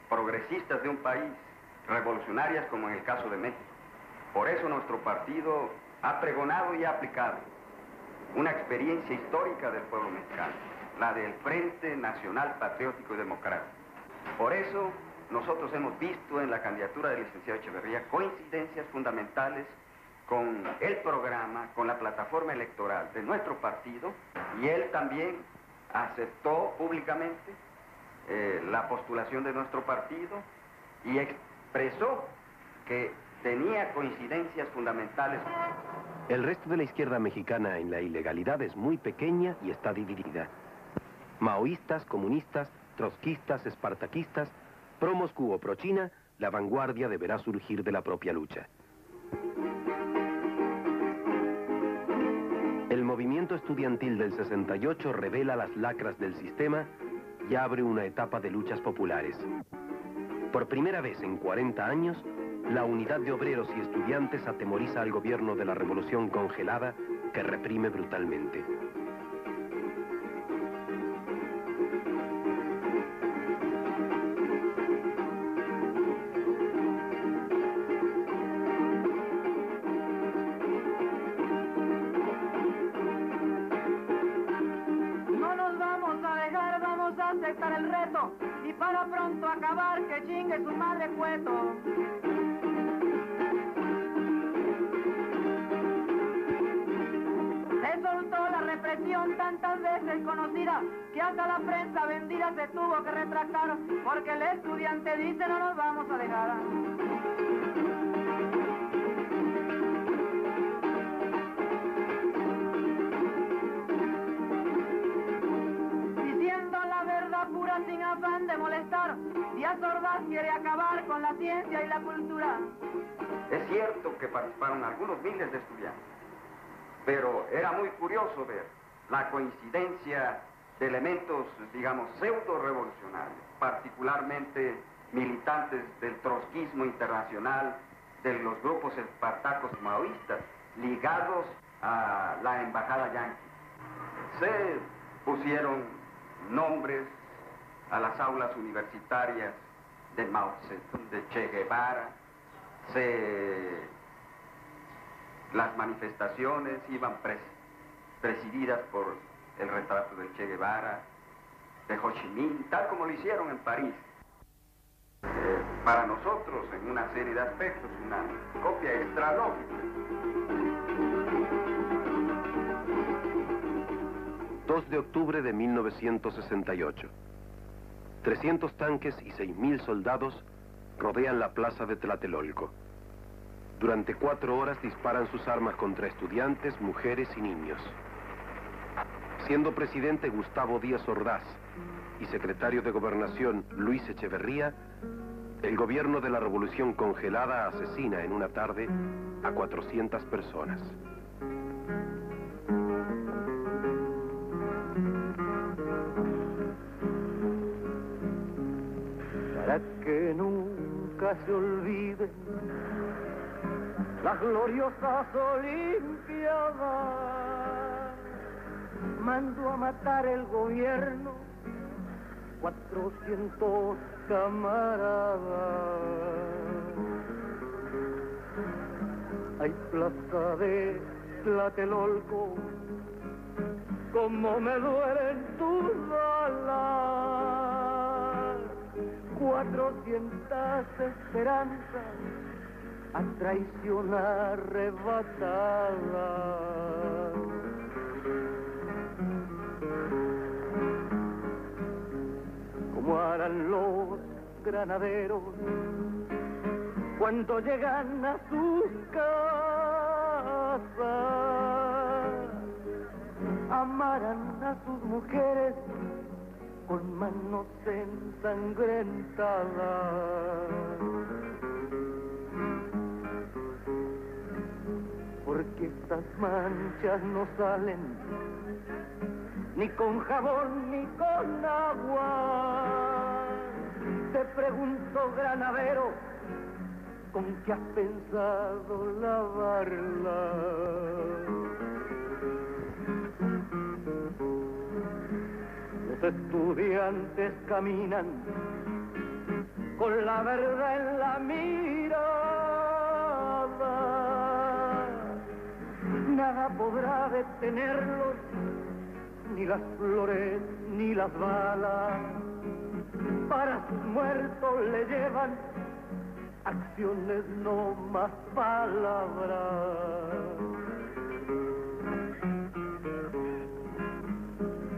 progresistas de un país, revolucionarias como en el caso de México. Por eso nuestro partido ha pregonado y ha aplicado una experiencia histórica del pueblo mexicano, la del Frente Nacional Patriótico y Democrático. Por eso nosotros hemos visto en la candidatura del licenciado Echeverría coincidencias fundamentales con el programa, con la plataforma electoral de nuestro partido, y él también aceptó públicamente la postulación de nuestro partido y expresó que tenía coincidencias fundamentales. El resto de la izquierda mexicana en la ilegalidad es muy pequeña y está dividida. Maoístas, comunistas, trotskistas, espartaquistas, pro Moscú o pro China, la vanguardia deberá surgir de la propia lucha. El movimiento estudiantil del 68 revela las lacras del sistema y abre una etapa de luchas populares. Por primera vez en 40 años, la unidad de obreros y estudiantes atemoriza al gobierno de la revolución congelada que reprime brutalmente. Aceptar el reto y para pronto acabar que chingue su madre cueto. Se soltó la represión tantas veces conocida que hasta la prensa vendida se tuvo que retractar porque el estudiante dice no nos vamos a dejar. Sin afán de molestar, Díaz Ordaz quiere acabar con la ciencia y la cultura. Es cierto que participaron algunos miles de estudiantes, pero era muy curioso ver la coincidencia de elementos, digamos, pseudo-revolucionarios, particularmente militantes del trotskismo internacional, de los grupos espartacos maoístas, ligados a la embajada yanqui. Se pusieron nombres a las aulas universitarias de Mao Zedong, de Che Guevara. Las manifestaciones iban presididas por el retrato de Che Guevara, de Ho Chi Minh, tal como lo hicieron en París. Para nosotros, en una serie de aspectos, una copia extralógica. 2 de octubre de 1968. 300 tanques y 6.000 soldados rodean la plaza de Tlatelolco. Durante 4 horas disparan sus armas contra estudiantes, mujeres y niños. Siendo presidente Gustavo Díaz Ordaz y secretario de Gobernación Luis Echeverría, el gobierno de la Revolución Congelada asesina en una tarde a 400 personas. Para que nunca se olviden las gloriosas Olimpiadas, mandó a matar el gobierno 400 camaradas. Hay plaza de Tlatelolco, como me duelen tus balas, 400 esperanzas a traición arrebatada. Como harán los granaderos cuando llegan a sus casas, amarán a sus mujeres con manos ensangrentadas. Porque estas manchas no salen ni con jabón ni con agua. Te pregunto, granadero, ¿con qué has pensado lavarla? Los estudiantes caminan con la verdad en la mirada. Nada podrá detenerlos, ni las flores ni las balas. Para sus muertos le llevan acciones, no más palabras.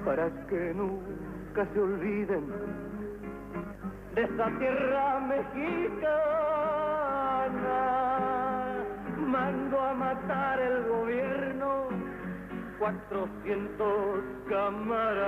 Para que nunca se olviden de esa tierra mexicana, mando a matar el gobierno 400 camaradas.